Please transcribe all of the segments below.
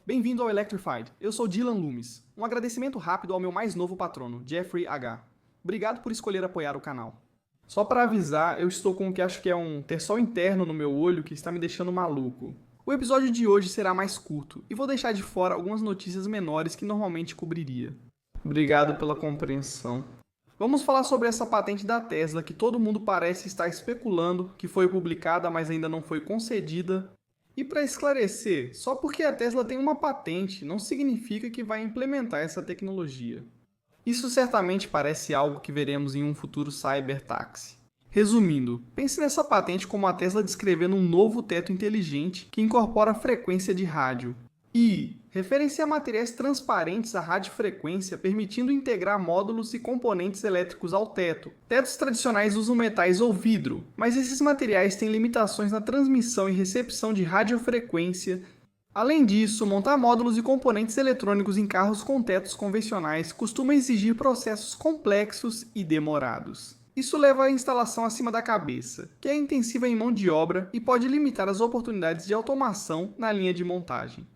Bem-vindo ao Electrified. Eu sou Dylan Loomis. Um agradecimento rápido ao meu mais novo patrono, Jeffrey H. Obrigado por escolher apoiar o canal. Só para avisar, eu estou com o que acho que é um terçol interno no meu olho que está me deixando maluco. O episódio de hoje será mais curto e vou deixar de fora algumas notícias menores que normalmente cobriria. Obrigado pela compreensão. Vamos falar sobre essa patente da Tesla que todo mundo parece estar especulando que foi publicada, mas ainda não foi concedida. E para esclarecer, só porque a Tesla tem uma patente não significa que vai implementar essa tecnologia. Isso certamente parece algo que veremos em um futuro cybertáxi. Resumindo, pense nessa patente como a Tesla descrevendo um novo teto inteligente que incorpora a frequência de rádio. E referem-se a materiais transparentes à radiofrequência, permitindo integrar módulos e componentes elétricos ao teto. Tetos tradicionais usam metais ou vidro, mas esses materiais têm limitações na transmissão e recepção de radiofrequência. Além disso, montar módulos e componentes eletrônicos em carros com tetos convencionais costuma exigir processos complexos e demorados. Isso leva à instalação acima da cabeça, que é intensiva em mão de obra e pode limitar as oportunidades de automação na linha de montagem.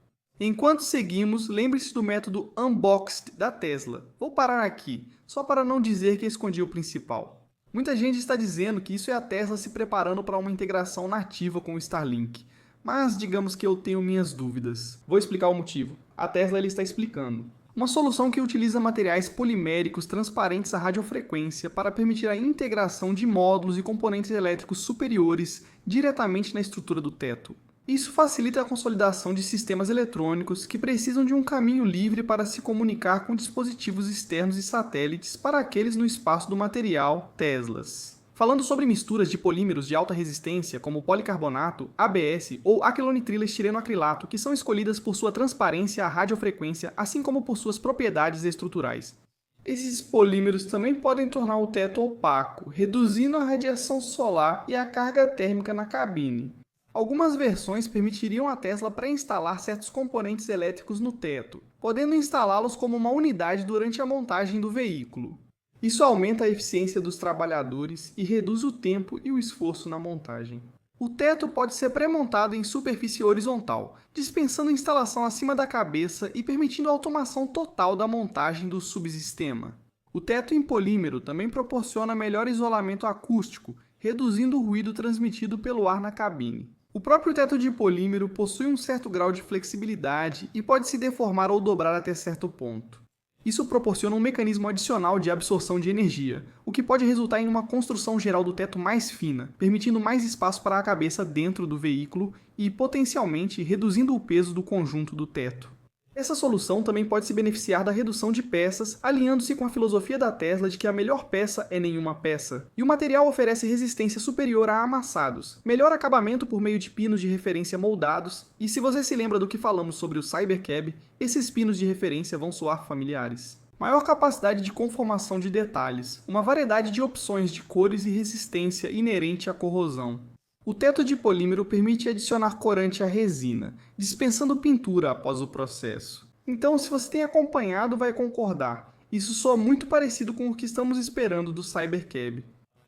Enquanto seguimos, lembre-se do método Unboxed da Tesla. Vou parar aqui, só para não dizer que escondi o principal. Muita gente está dizendo que isso é a Tesla se preparando para uma integração nativa com o Starlink, mas digamos que eu tenho minhas dúvidas. Vou explicar o motivo. A Tesla está explicando. Uma solução que utiliza materiais poliméricos transparentes à radiofrequência para permitir a integração de módulos e componentes elétricos superiores diretamente na estrutura do teto. Isso facilita a consolidação de sistemas eletrônicos que precisam de um caminho livre para se comunicar com dispositivos externos e satélites para aqueles no espaço do material Teslas. Falando sobre misturas de polímeros de alta resistência, como policarbonato, ABS ou aquilonitrilo-estireno-acrilato, que são escolhidas por sua transparência à radiofrequência, assim como por suas propriedades estruturais. Esses polímeros também podem tornar o teto opaco, reduzindo a radiação solar e a carga térmica na cabine. Algumas versões permitiriam a Tesla pré-instalar certos componentes elétricos no teto, podendo instalá-los como uma unidade durante a montagem do veículo. Isso aumenta a eficiência dos trabalhadores e reduz o tempo e o esforço na montagem. O teto pode ser pré-montado em superfície horizontal, dispensando instalação acima da cabeça e permitindo a automação total da montagem do subsistema. O teto em polímero também proporciona melhor isolamento acústico, reduzindo o ruído transmitido pelo ar na cabine. O próprio teto de polímero possui um certo grau de flexibilidade e pode se deformar ou dobrar até certo ponto. Isso proporciona um mecanismo adicional de absorção de energia, o que pode resultar em uma construção geral do teto mais fina, permitindo mais espaço para a cabeça dentro do veículo e, potencialmente, reduzindo o peso do conjunto do teto. Essa solução também pode se beneficiar da redução de peças, alinhando-se com a filosofia da Tesla de que a melhor peça é nenhuma peça, e o material oferece resistência superior a amassados, melhor acabamento por meio de pinos de referência moldados, e se você se lembra do que falamos sobre o Cybercab, esses pinos de referência vão soar familiares. Maior capacidade de conformação de detalhes, uma variedade de opções de cores e resistência inerente à corrosão. O teto de polímero permite adicionar corante à resina, dispensando pintura após o processo. Então, se você tem acompanhado, vai concordar. Isso soa muito parecido com o que estamos esperando do Cybercab.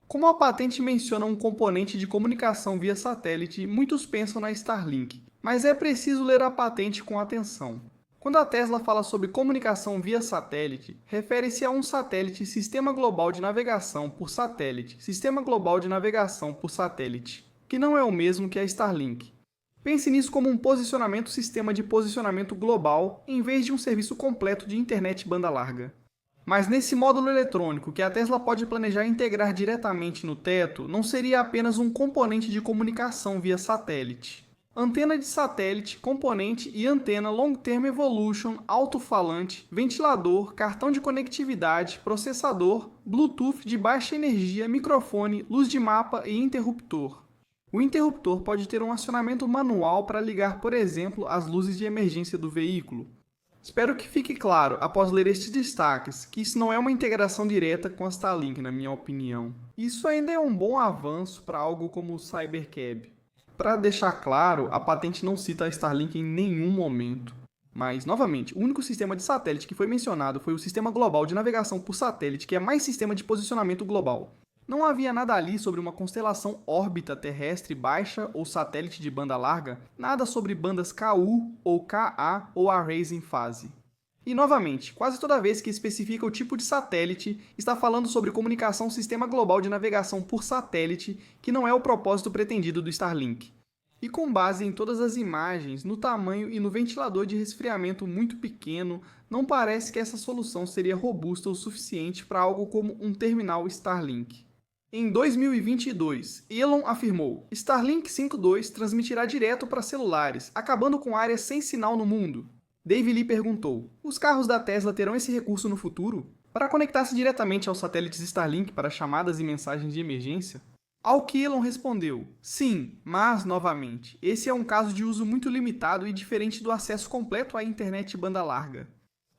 Como a patente menciona um componente de comunicação via satélite, muitos pensam na Starlink, mas é preciso ler a patente com atenção. Quando a Tesla fala sobre comunicação via satélite, refere-se a um satélite Sistema Global de Navegação por Satélite, Sistema Global de Navegação por Satélite, que não é o mesmo que a Starlink. Pense nisso como um posicionamento sistema de posicionamento global, em vez de um serviço completo de internet banda larga. Mas nesse módulo eletrônico que a Tesla pode planejar integrar diretamente no teto, não seria apenas um componente de comunicação via satélite. Antena de satélite, componente e antena Long Term Evolution, alto-falante, ventilador, cartão de conectividade, processador, Bluetooth de baixa energia, microfone, luz de mapa e interruptor. O interruptor pode ter um acionamento manual para ligar, por exemplo, as luzes de emergência do veículo. Espero que fique claro, após ler estes destaques, que isso não é uma integração direta com a Starlink, na minha opinião. Isso ainda é um bom avanço para algo como o Cybercab. Para deixar claro, a patente não cita a Starlink em nenhum momento. Mas, novamente, o único sistema de satélite que foi mencionado foi o Sistema Global de Navegação por Satélite, que é mais sistema de posicionamento global. Não havia nada ali sobre uma constelação órbita terrestre baixa ou satélite de banda larga, nada sobre bandas KU ou KA ou arrays em fase. E novamente, quase toda vez que especifica o tipo de satélite, está falando sobre comunicação sistema global de navegação por satélite, que não é o propósito pretendido do Starlink. E com base em todas as imagens, no tamanho e no ventilador de resfriamento muito pequeno, não parece que essa solução seria robusta o suficiente para algo como um terminal Starlink. Em 2022, Elon afirmou: Starlink 5.2 transmitirá direto para celulares, acabando com áreas sem sinal no mundo. Dave Lee perguntou: os carros da Tesla terão esse recurso no futuro? Para conectar-se diretamente aos satélites Starlink para chamadas e mensagens de emergência? Ao que Elon respondeu: sim, mas, novamente, esse é um caso de uso muito limitado e diferente do acesso completo à internet banda larga.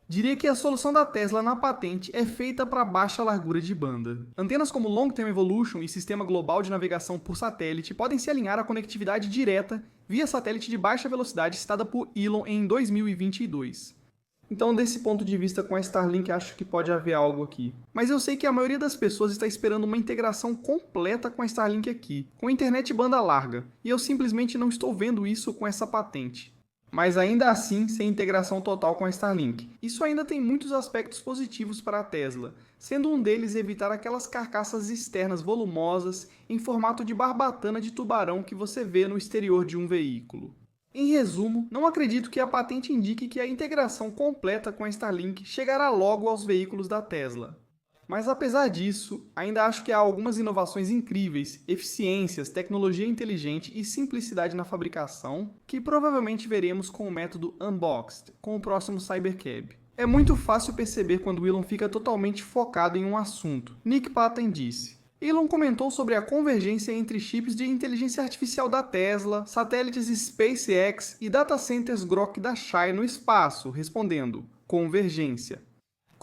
Diria que a solução da Tesla na patente é feita para baixa largura de banda. Antenas como Long Term Evolution e Sistema Global de Navegação por Satélite podem se alinhar à conectividade direta via satélite de baixa velocidade citada por Elon em 2022. Então, desse ponto de vista, com a Starlink, acho que pode haver algo aqui. Mas eu sei que a maioria das pessoas está esperando uma integração completa com a Starlink aqui, com internet banda larga, e eu simplesmente não estou vendo isso com essa patente. Mas ainda assim, sem integração total com a Starlink. Isso ainda tem muitos aspectos positivos para a Tesla, sendo um deles evitar aquelas carcaças externas volumosas em formato de barbatana de tubarão que você vê no exterior de um veículo. Em resumo, não acredito que a patente indique que a integração completa com a Starlink chegará logo aos veículos da Tesla. Mas apesar disso, ainda acho que há algumas inovações incríveis, eficiências, tecnologia inteligente e simplicidade na fabricação, que provavelmente veremos com o método Unboxed, com o próximo Cybercab. É muito fácil perceber quando Elon fica totalmente focado em um assunto. Nick Patten disse: Elon comentou sobre a convergência entre chips de inteligência artificial da Tesla, satélites SpaceX e data centers Grok da Shai no espaço, respondendo: convergência.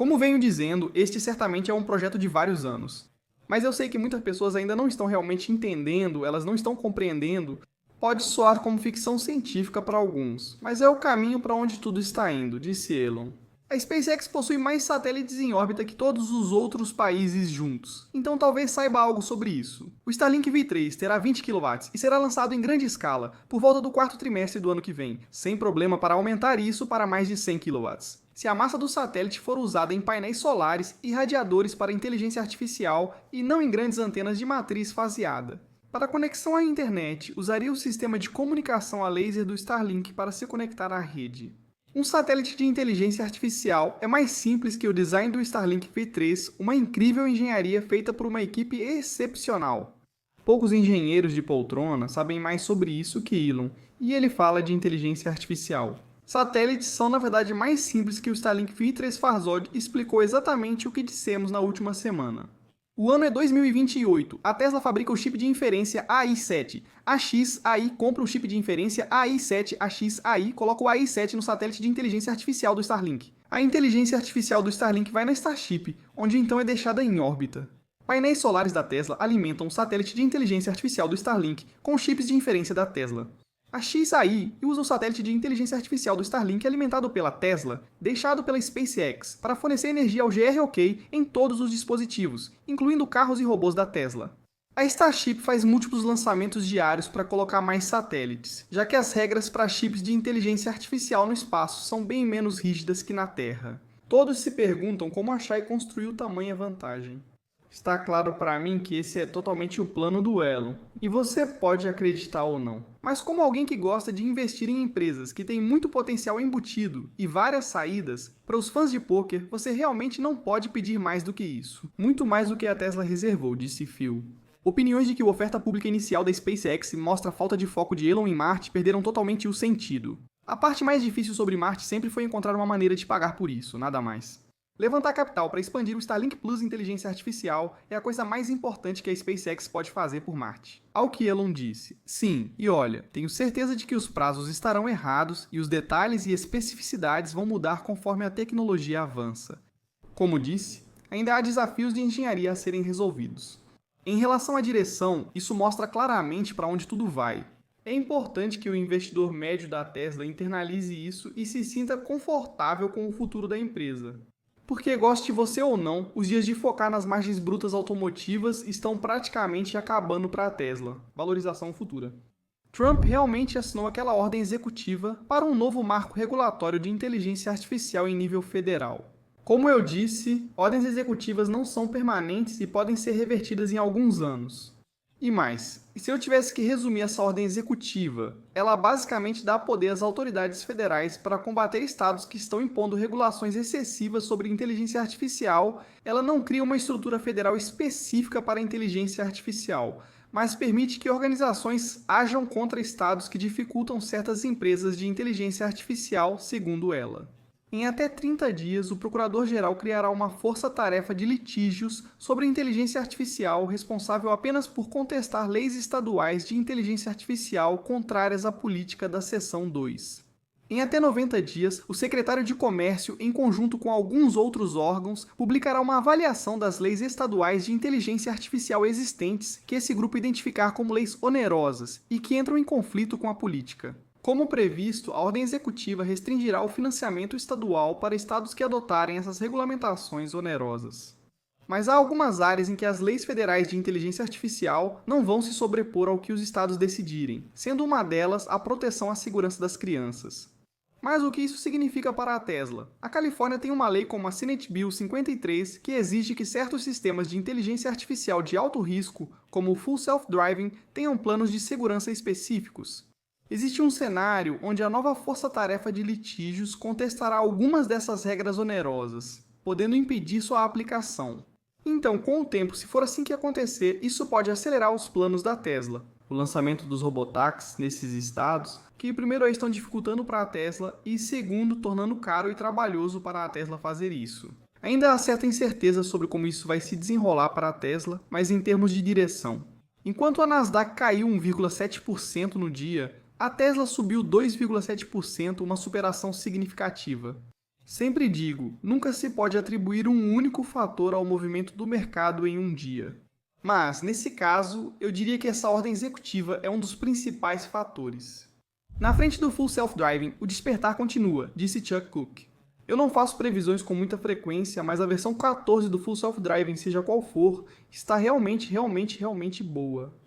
Como venho dizendo, este certamente é um projeto de vários anos. Mas eu sei que muitas pessoas ainda não estão realmente entendendo, elas não estão compreendendo. Pode soar como ficção científica para alguns, mas é o caminho para onde tudo está indo, disse Elon. A SpaceX possui mais satélites em órbita que todos os outros países juntos, então talvez saiba algo sobre isso. O Starlink V3 terá 20 kW e será lançado em grande escala, por volta do quarto trimestre do ano que vem, sem problema para aumentar isso para mais de 100 kW. Se a massa do satélite for usada em painéis solares e radiadores para inteligência artificial e não em grandes antenas de matriz faseada. Para a conexão à internet, usaria o sistema de comunicação a laser do Starlink para se conectar à rede. Um satélite de inteligência artificial é mais simples que o design do Starlink V3, uma incrível engenharia feita por uma equipe excepcional. Poucos engenheiros de poltrona sabem mais sobre isso que Elon, e ele fala de inteligência artificial. Satélites são na verdade mais simples que o Starlink V3 Farzad explicou exatamente o que dissemos na última semana. O ano é 2028, a Tesla fabrica o chip de inferência AI-7. A XAI compra o chip de inferência AI-7, a XAI coloca o AI-7 no satélite de inteligência artificial do Starlink. A inteligência artificial do Starlink vai na Starship, onde então é deixada em órbita. Painéis solares da Tesla alimentam o satélite de inteligência artificial do Starlink com chips de inferência da Tesla. A XAI usa o satélite de inteligência artificial do Starlink alimentado pela Tesla, deixado pela SpaceX, para fornecer energia ao GROK em todos os dispositivos, incluindo carros e robôs da Tesla. A Starship faz múltiplos lançamentos diários para colocar mais satélites, já que as regras para chips de inteligência artificial no espaço são bem menos rígidas que na Terra. Todos se perguntam como a Shai construiu tamanha vantagem. Está claro para mim que esse é totalmente o plano do Elon, e você pode acreditar ou não. Mas como alguém que gosta de investir em empresas que têm muito potencial embutido e várias saídas, para os fãs de pôquer, você realmente não pode pedir mais do que isso. Muito mais do que a Tesla reservou, disse Phil. Opiniões de que a oferta pública inicial da SpaceX mostra a falta de foco de Elon em Marte perderam totalmente o sentido. A parte mais difícil sobre Marte sempre foi encontrar uma maneira de pagar por isso, nada mais. Levantar capital para expandir o Starlink Plus inteligência artificial é a coisa mais importante que a SpaceX pode fazer por Marte. Ao que Elon disse: sim, e olha, tenho certeza de que os prazos estarão errados e os detalhes e especificidades vão mudar conforme a tecnologia avança. Como disse, ainda há desafios de engenharia a serem resolvidos. Em relação à direção, isso mostra claramente para onde tudo vai. É importante que o investidor médio da Tesla internalize isso e se sinta confortável com o futuro da empresa. Porque, goste você ou não, os dias de focar nas margens brutas automotivas estão praticamente acabando para a Tesla. Valorização futura. Trump realmente assinou aquela ordem executiva para um novo marco regulatório de inteligência artificial em nível federal. Como eu disse, ordens executivas não são permanentes e podem ser revertidas em alguns anos. E mais, se eu tivesse que resumir essa ordem executiva, ela basicamente dá poder às autoridades federais para combater estados que estão impondo regulações excessivas sobre inteligência artificial. Ela não cria uma estrutura federal específica para a inteligência artificial, mas permite que organizações ajam contra estados que dificultam certas empresas de inteligência artificial, segundo ela. Em até 30 dias, o Procurador-Geral criará uma força-tarefa de litígios sobre inteligência artificial responsável apenas por contestar leis estaduais de inteligência artificial contrárias à política da Seção 2. Em até 90 dias, o Secretário de Comércio, em conjunto com alguns outros órgãos, publicará uma avaliação das leis estaduais de inteligência artificial existentes que esse grupo identificar como leis onerosas e que entram em conflito com a política. Como previsto, a ordem executiva restringirá o financiamento estadual para estados que adotarem essas regulamentações onerosas. Mas há algumas áreas em que as leis federais de inteligência artificial não vão se sobrepor ao que os estados decidirem, sendo uma delas a proteção à segurança das crianças. Mas o que isso significa para a Tesla? A Califórnia tem uma lei como a Senate Bill 53 que exige que certos sistemas de inteligência artificial de alto risco, como o Full Self-Driving, tenham planos de segurança específicos. Existe um cenário onde a nova força-tarefa de litígios contestará algumas dessas regras onerosas, podendo impedir sua aplicação. Então, com o tempo, se for assim que acontecer, isso pode acelerar os planos da Tesla. O lançamento dos robotáxis nesses estados, que primeiro estão dificultando para a Tesla e segundo, tornando caro e trabalhoso para a Tesla fazer isso. Ainda há certa incerteza sobre como isso vai se desenrolar para a Tesla, mas em termos de direção. Enquanto a Nasdaq caiu 1,7% no dia, a Tesla subiu 2,7%, uma superação significativa. Sempre digo, nunca se pode atribuir um único fator ao movimento do mercado em um dia. Mas, nesse caso, eu diria que essa ordem executiva é um dos principais fatores. Na frente do Full Self-Driving, o despertar continua, disse Chuck Cook. Eu não faço previsões com muita frequência, mas a versão 14 do Full Self-Driving, seja qual for, está realmente boa.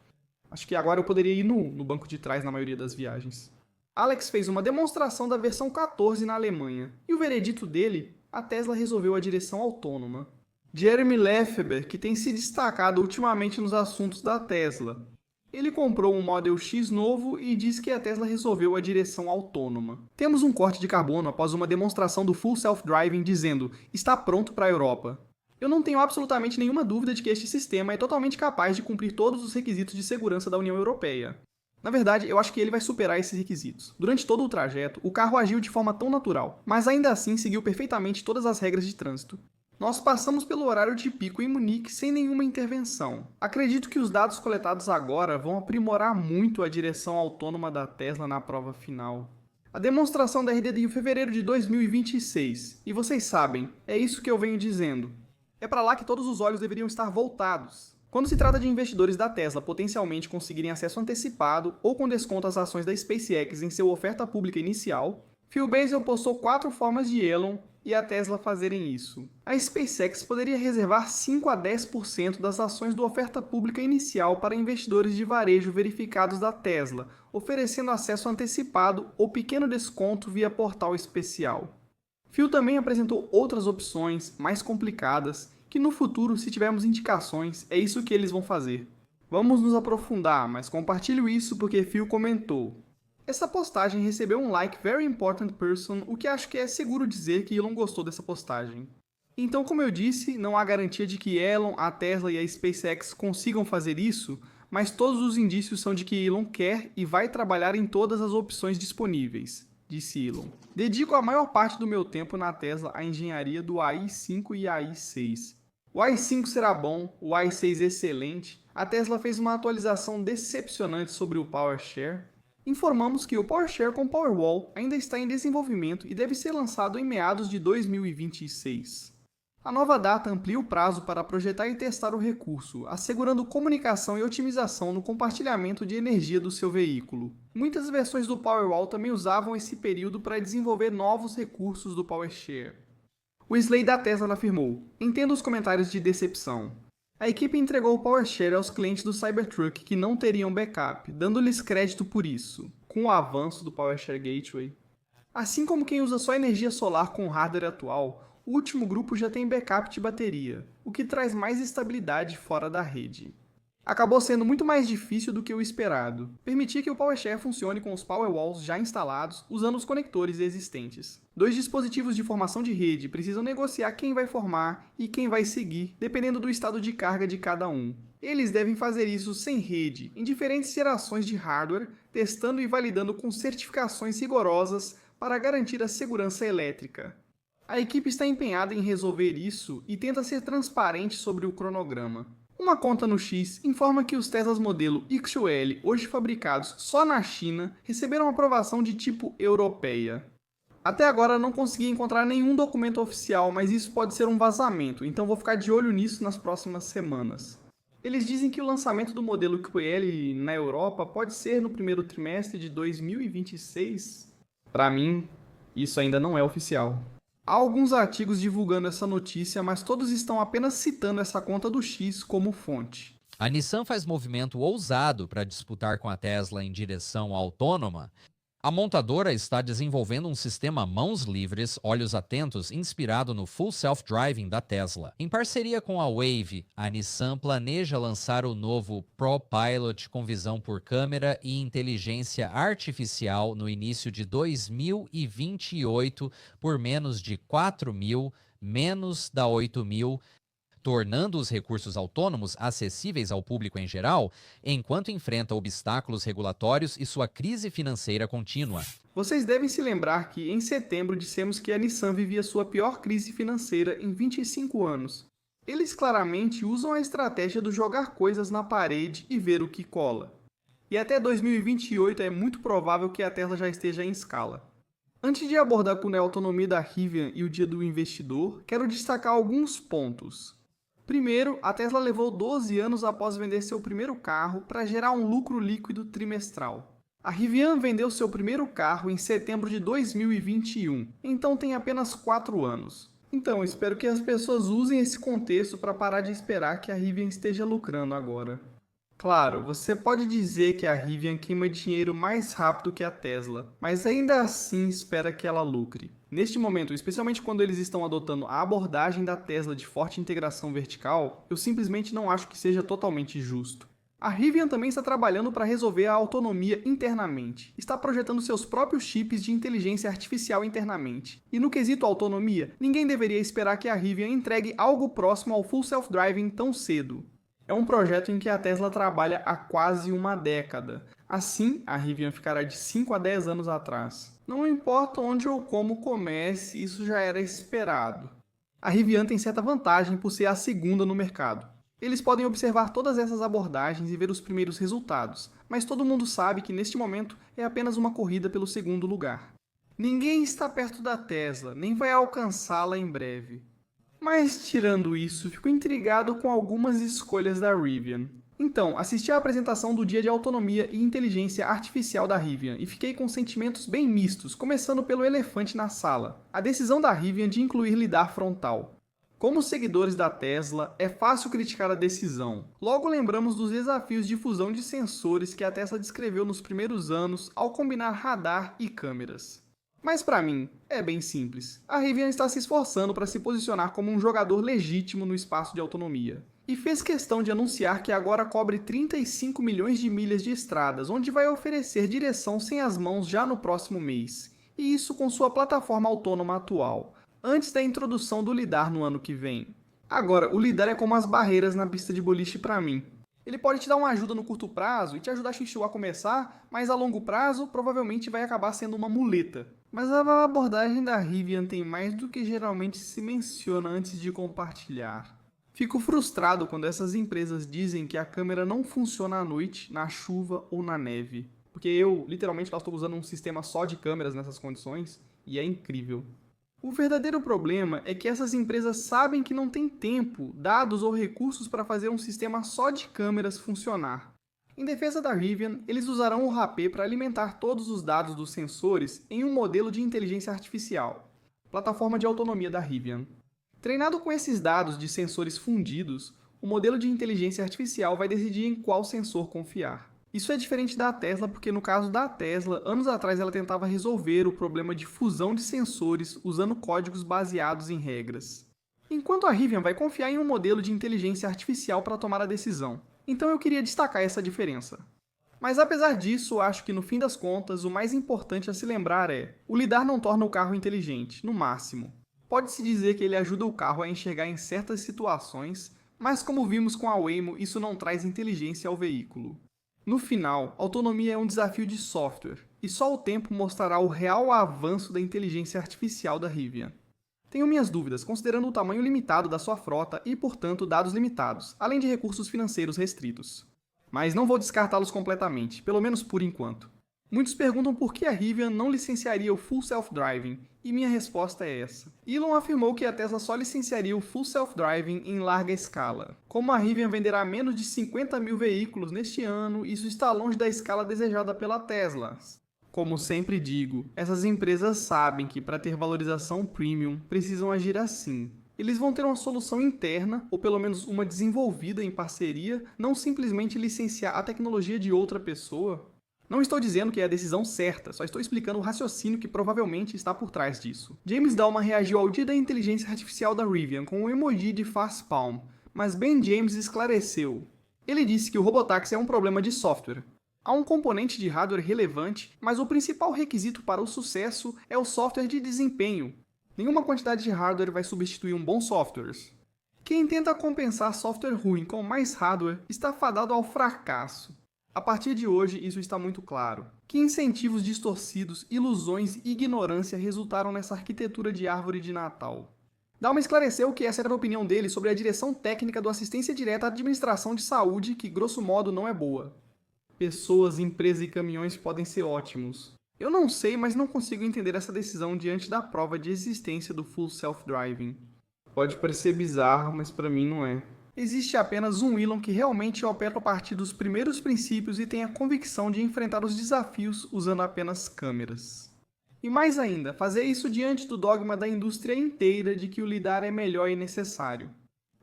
Acho que agora eu poderia ir no banco de trás na maioria das viagens. Alex fez uma demonstração da versão 14 na Alemanha, e o veredito dele, a Tesla resolveu a direção autônoma. Jeremy Lefebvre, que tem se destacado ultimamente nos assuntos da Tesla. Ele comprou um Model X novo e diz que a Tesla resolveu a direção autônoma. Temos um corte de carbono após uma demonstração do Full Self-Driving dizendo está pronto para a Europa. Eu não tenho absolutamente nenhuma dúvida de que este sistema é totalmente capaz de cumprir todos os requisitos de segurança da União Europeia. Na verdade, eu acho que ele vai superar esses requisitos. Durante todo o trajeto, o carro agiu de forma tão natural, mas ainda assim seguiu perfeitamente todas as regras de trânsito. Nós passamos pelo horário de pico em Munique sem nenhuma intervenção. Acredito que os dados coletados agora vão aprimorar muito a direção autônoma da Tesla na prova final. A demonstração da RD em fevereiro de 2026, e vocês sabem, é isso que eu venho dizendo. É para lá que todos os olhos deveriam estar voltados. Quando se trata de investidores da Tesla potencialmente conseguirem acesso antecipado ou com desconto às ações da SpaceX em sua oferta pública inicial, Phil Bezos postou 4 formas de Elon e a Tesla fazerem isso. A SpaceX poderia reservar 5 a 10% das ações da oferta pública inicial para investidores de varejo verificados da Tesla, oferecendo acesso antecipado ou pequeno desconto via portal especial. Phil também apresentou outras opções, mais complicadas, que no futuro, se tivermos indicações, é isso que eles vão fazer. Vamos nos aprofundar, mas compartilho isso porque Phil comentou. Essa postagem recebeu um like very important person, o que acho que é seguro dizer que Elon gostou dessa postagem. Então, como eu disse, não há garantia de que Elon, a Tesla e a SpaceX consigam fazer isso, mas todos os indícios são de que Elon quer e vai trabalhar em todas as opções disponíveis, disse Elon. Dedico a maior parte do meu tempo na Tesla à engenharia do AI5 e AI6. O AI5 será bom, o AI6 excelente. A Tesla fez uma atualização decepcionante sobre o PowerShare. Informamos que o PowerShare com Powerwall ainda está em desenvolvimento e deve ser lançado em meados de 2026. A nova data amplia o prazo para projetar e testar o recurso, assegurando comunicação e otimização no compartilhamento de energia do seu veículo. Muitas versões do Powerwall também usavam esse período para desenvolver novos recursos do PowerShare. O Slay da Tesla afirmou: "Entendo os comentários de decepção. A equipe entregou o PowerShare aos clientes do Cybertruck que não teriam backup, dando-lhes crédito por isso, com o avanço do PowerShare Gateway. Assim como quem usa só energia solar com o hardware atual, o último grupo já tem backup de bateria, o que traz mais estabilidade fora da rede. Acabou sendo muito mais difícil do que o esperado. Permitir que o PowerShare funcione com os Powerwalls já instalados, usando os conectores existentes. Dois dispositivos de formação de rede precisam negociar quem vai formar e quem vai seguir, dependendo do estado de carga de cada um. Eles devem fazer isso sem rede, em diferentes gerações de hardware, testando e validando com certificações rigorosas para garantir a segurança elétrica. A equipe está empenhada em resolver isso e tenta ser transparente sobre o cronograma. Uma conta no X informa que os Teslas modelo XUL, hoje fabricados só na China, receberam aprovação de tipo europeia. Até agora não consegui encontrar nenhum documento oficial, mas isso pode ser um vazamento, então vou ficar de olho nisso nas próximas semanas. Eles dizem que o lançamento do modelo QL na Europa pode ser no primeiro trimestre de 2026. Para mim, isso ainda não é oficial. Há alguns artigos divulgando essa notícia, mas todos estão apenas citando essa conta do X como fonte. A Nissan faz movimento ousado para disputar com a Tesla em direção autônoma. A montadora está desenvolvendo um sistema mãos livres, olhos atentos, inspirado no Full Self-Driving da Tesla. Em parceria com a Wayve, a Nissan planeja lançar o novo ProPilot com visão por câmera e inteligência artificial no início de 2028 por menos de 4 mil, menos da 8 mil, tornando os recursos autônomos acessíveis ao público em geral, enquanto enfrenta obstáculos regulatórios e sua crise financeira contínua. Vocês devem se lembrar que, em setembro, dissemos que a Nissan vivia sua pior crise financeira em 25 anos. Eles claramente usam a estratégia do jogar coisas na parede e ver o que cola. E até 2028 é muito provável que a Tesla já esteja em escala. Antes de abordar com a autonomia da Rivian e o dia do investidor, quero destacar alguns pontos. Primeiro, a Tesla levou 12 anos após vender seu primeiro carro para gerar um lucro líquido trimestral. A Rivian vendeu seu primeiro carro em setembro de 2021, então tem apenas 4 anos. Então, espero que as pessoas usem esse contexto para parar de esperar que a Rivian esteja lucrando agora. Claro, você pode dizer que a Rivian queima dinheiro mais rápido que a Tesla, mas ainda assim espera que ela lucre. Neste momento, especialmente quando eles estão adotando a abordagem da Tesla de forte integração vertical, eu simplesmente não acho que seja totalmente justo. A Rivian também está trabalhando para resolver a autonomia internamente. Está projetando seus próprios chips de inteligência artificial internamente. E no quesito autonomia, ninguém deveria esperar que a Rivian entregue algo próximo ao Full Self-Driving tão cedo. É um projeto em que a Tesla trabalha há quase uma década. Assim, a Rivian ficará de 5 a 10 anos atrás. Não importa onde ou como comece, isso já era esperado. A Rivian tem certa vantagem por ser a segunda no mercado. Eles podem observar todas essas abordagens e ver os primeiros resultados, mas todo mundo sabe que neste momento é apenas uma corrida pelo segundo lugar. Ninguém está perto da Tesla, nem vai alcançá-la em breve. Mas, tirando isso, fico intrigado com algumas escolhas da Rivian. Então, assisti à apresentação do Dia de Autonomia e Inteligência Artificial da Rivian e fiquei com sentimentos bem mistos, começando pelo elefante na sala, a decisão da Rivian de incluir lidar frontal. Como seguidores da Tesla, é fácil criticar a decisão. Logo lembramos dos desafios de fusão de sensores que a Tesla descreveu nos primeiros anos ao combinar radar e câmeras. Mas para mim, é bem simples. A Rivian está se esforçando para se posicionar como um jogador legítimo no espaço de autonomia. E fez questão de anunciar que agora cobre 35 milhões de milhas de estradas, onde vai oferecer direção sem as mãos já no próximo mês. E isso com sua plataforma autônoma atual, antes da introdução do lidar no ano que vem. Agora, o lidar é como as barreiras na pista de boliche para mim. Ele pode te dar uma ajuda no curto prazo e te ajudar a começar, mas a longo prazo provavelmente vai acabar sendo uma muleta. Mas a abordagem da Rivian tem mais do que geralmente se menciona antes de compartilhar. Fico frustrado quando essas empresas dizem que a câmera não funciona à noite, na chuva ou na neve. Porque eu, literalmente, estou usando um sistema só de câmeras nessas condições e é incrível. O verdadeiro problema é que essas empresas sabem que não tem tempo, dados ou recursos para fazer um sistema só de câmeras funcionar. Em defesa da Rivian, eles usarão o RAP para alimentar todos os dados dos sensores em um modelo de inteligência artificial. plataforma de autonomia da Rivian. Treinado com esses dados de sensores fundidos, o modelo de inteligência artificial vai decidir em qual sensor confiar. Isso é diferente da Tesla porque no caso da Tesla, anos atrás ela tentava resolver o problema de fusão de sensores usando códigos baseados em regras. Enquanto a Rivian vai confiar em um modelo de inteligência artificial para tomar a decisão. Então eu queria destacar essa diferença. Mas apesar disso, acho que no fim das contas, o mais importante a se lembrar é: o lidar não torna o carro inteligente, no máximo. Pode-se dizer que ele ajuda o carro a enxergar em certas situações, mas como vimos com a Waymo, isso não traz inteligência ao veículo. No final, autonomia é um desafio de software, e só o tempo mostrará o real avanço da inteligência artificial da Rivian. Tenho minhas dúvidas, considerando o tamanho limitado da sua frota e, portanto, dados limitados, além de recursos financeiros restritos. Mas não vou descartá-los completamente, pelo menos por enquanto. Muitos perguntam por que a Rivian não licenciaria o Full Self-Driving, e minha resposta é essa. Elon afirmou que a Tesla só licenciaria o Full Self-Driving em larga escala. Como a Rivian venderá menos de 50 mil veículos neste ano, isso está longe da escala desejada pela Tesla. Como sempre digo, essas empresas sabem que para ter valorização premium, precisam agir assim. Eles vão ter uma solução interna, ou pelo menos uma desenvolvida em parceria, não simplesmente licenciar a tecnologia de outra pessoa. Não estou dizendo que é a decisão certa, só estou explicando o raciocínio que provavelmente está por trás disso. James Dallman reagiu ao dia da inteligência artificial da Rivian com um emoji de facepalm, mas Ben James esclareceu. Ele disse que o robotáxi é um problema de software. Há um componente de hardware relevante, mas o principal requisito para o sucesso é o software de desempenho. Nenhuma quantidade de hardware vai substituir um bom software. Quem tenta compensar software ruim com mais hardware está fadado ao fracasso. A partir de hoje, isso está muito claro. Que incentivos distorcidos, ilusões e ignorância resultaram nessa arquitetura de árvore de Natal? Dalma esclareceu que essa era a opinião dele sobre a direção técnica do Assistência Direta à Administração de Saúde, que grosso modo não é boa. Pessoas, empresas e caminhões podem ser ótimos. Eu não sei, mas não consigo entender essa decisão diante da prova de existência do Full Self-Driving. Pode parecer bizarro, mas para mim não é. Existe apenas um Elon que realmente opera a partir dos primeiros princípios e tem a convicção de enfrentar os desafios usando apenas câmeras. E mais ainda, fazer isso diante do dogma da indústria inteira de que o lidar é melhor e necessário.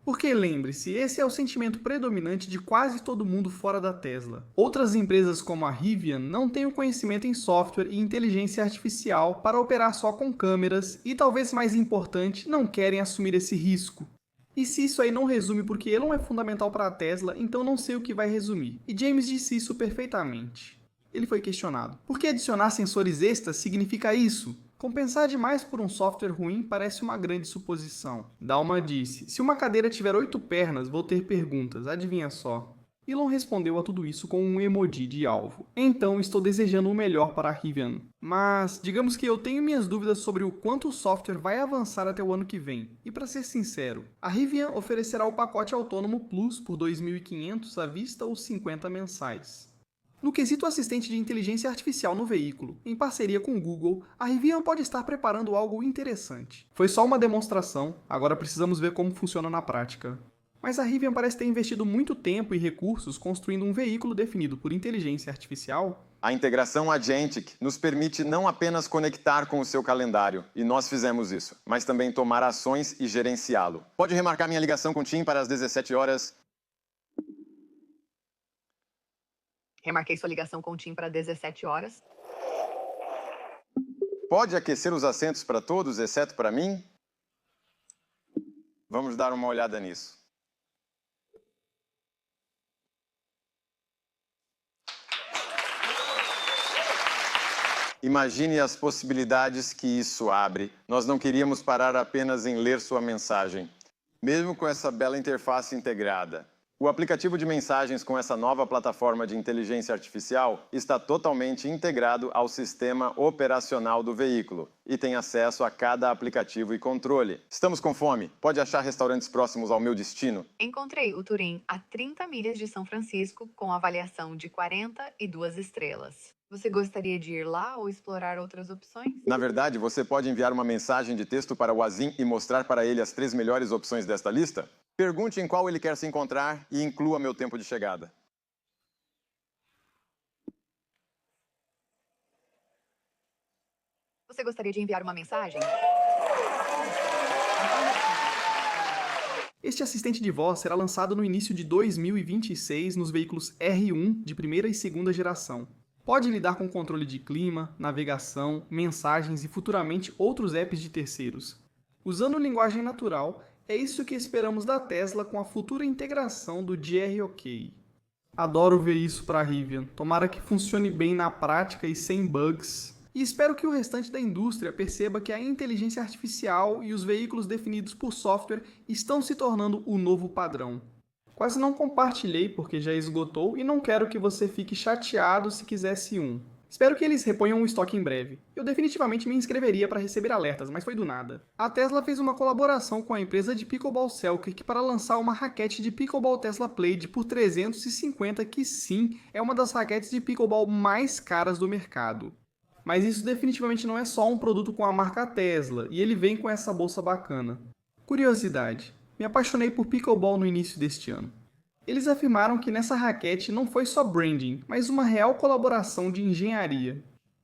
Porque lembre-se, esse é o sentimento predominante de quase todo mundo fora da Tesla. Outras empresas como a Rivian não têm o conhecimento em software e inteligência artificial para operar só com câmeras e, talvez mais importante, não querem assumir esse risco. E se isso aí não resume porque Elon é fundamental para a Tesla, então não sei o que vai resumir. E James disse isso perfeitamente. Ele foi questionado. Por que adicionar sensores extras significa isso? Compensar demais por um software ruim parece uma grande suposição. Dalma disse, se uma cadeira tiver 8 pernas, vou ter perguntas, adivinha só. Elon respondeu a tudo isso com um emoji de alvo. Então estou desejando o melhor para a Rivian. Mas, digamos que eu tenho minhas dúvidas sobre o quanto o software vai avançar até o ano que vem. E para ser sincero, a Rivian oferecerá o pacote autônomo Plus por 2.500 à vista ou 50 mensais. No quesito assistente de inteligência artificial no veículo, em parceria com o Google, a Rivian pode estar preparando algo interessante. Foi só uma demonstração, agora precisamos ver como funciona na prática. Mas a Rivian parece ter investido muito tempo e recursos construindo um veículo definido por inteligência artificial. A integração Agentic nos permite não apenas conectar com o seu calendário, e nós fizemos isso, mas também tomar ações e gerenciá-lo. Pode remarcar minha ligação com o Tim para as 17 horas? Remarquei sua ligação com o Tim para 17 horas. Pode aquecer os assentos para todos, exceto para mim? Vamos dar uma olhada nisso. Imagine as possibilidades que isso abre. Nós não queríamos parar apenas em ler sua mensagem. Mesmo com essa bela interface integrada, o aplicativo de mensagens com essa nova plataforma de inteligência artificial está totalmente integrado ao sistema operacional do veículo e tem acesso a cada aplicativo e controle. Estamos com fome. Pode achar restaurantes próximos ao meu destino? Encontrei o Turim a 30 milhas de São Francisco com avaliação de 42 estrelas. Você gostaria de ir lá ou explorar outras opções? Na verdade, você pode enviar uma mensagem de texto para o Azim e mostrar para ele as 3 melhores opções desta lista? Pergunte em qual ele quer se encontrar e inclua meu tempo de chegada. Você gostaria de enviar uma mensagem? Este assistente de voz será lançado no início de 2026 nos veículos R1 de primeira e segunda geração. Pode lidar com controle de clima, navegação, mensagens e futuramente outros apps de terceiros. Usando linguagem natural, é isso que esperamos da Tesla com a futura integração do GR-OK. Adoro ver isso para a Rivian, tomara que funcione bem na prática e sem bugs. E espero que o restante da indústria perceba que a inteligência artificial e os veículos definidos por software estão se tornando o novo padrão. Quase não compartilhei porque já esgotou e não quero que você fique chateado se quisesse um. Espero que eles reponham o estoque em breve. Eu definitivamente me inscreveria para receber alertas, mas foi do nada. A Tesla fez uma colaboração com a empresa de pickleball Selkirk para lançar uma raquete de pickleball Tesla Play por 350, que sim, é uma das raquetes de pickleball mais caras do mercado. Mas isso definitivamente não é só um produto com a marca Tesla, e ele vem com essa bolsa bacana. Curiosidade, me apaixonei por pickleball no início deste ano. Eles afirmaram que nessa raquete não foi só branding, mas uma real colaboração de engenharia.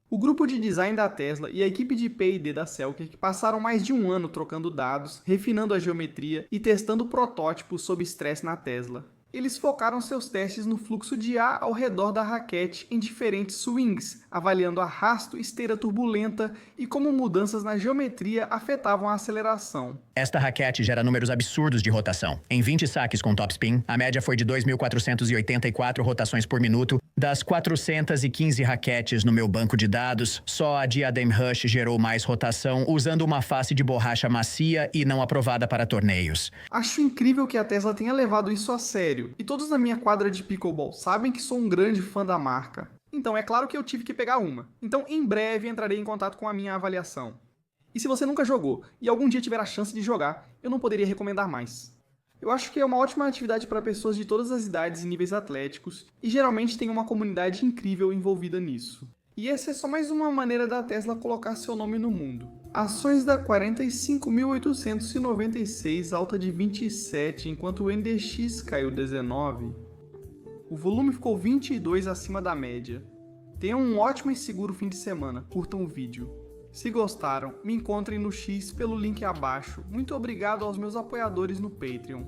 O grupo de design da Tesla e a equipe de P&D da Selkirk passaram mais de um ano trocando dados, refinando a geometria e testando protótipos sob estresse na Tesla. Eles focaram seus testes no fluxo de ar ao redor da raquete em diferentes swings, avaliando arrasto, esteira turbulenta e como mudanças na geometria afetavam a aceleração. Esta raquete gera números absurdos de rotação. Em 20 saques com topspin, a média foi de 2.484 rotações por minuto. Das 415 raquetes no meu banco de dados, só a Diadem Rush gerou mais rotação usando uma face de borracha macia e não aprovada para torneios. Acho incrível que a Tesla tenha levado isso a sério, e todos na minha quadra de pickleball sabem que sou um grande fã da marca. Então é claro que eu tive que pegar uma. Então em breve entrarei em contato com a minha avaliação. E se você nunca jogou e algum dia tiver a chance de jogar, eu não poderia recomendar mais. Eu acho que é uma ótima atividade para pessoas de todas as idades e níveis atléticos, e geralmente tem uma comunidade incrível envolvida nisso. E essa é só mais uma maneira da Tesla colocar seu nome no mundo. Ações da 45.896, alta de 27, enquanto o NDX caiu 19. O volume ficou 22 acima da média. Tenham um ótimo e seguro fim de semana, curtam o vídeo. Se gostaram, me encontrem no X pelo link abaixo. Muito obrigado aos meus apoiadores no Patreon.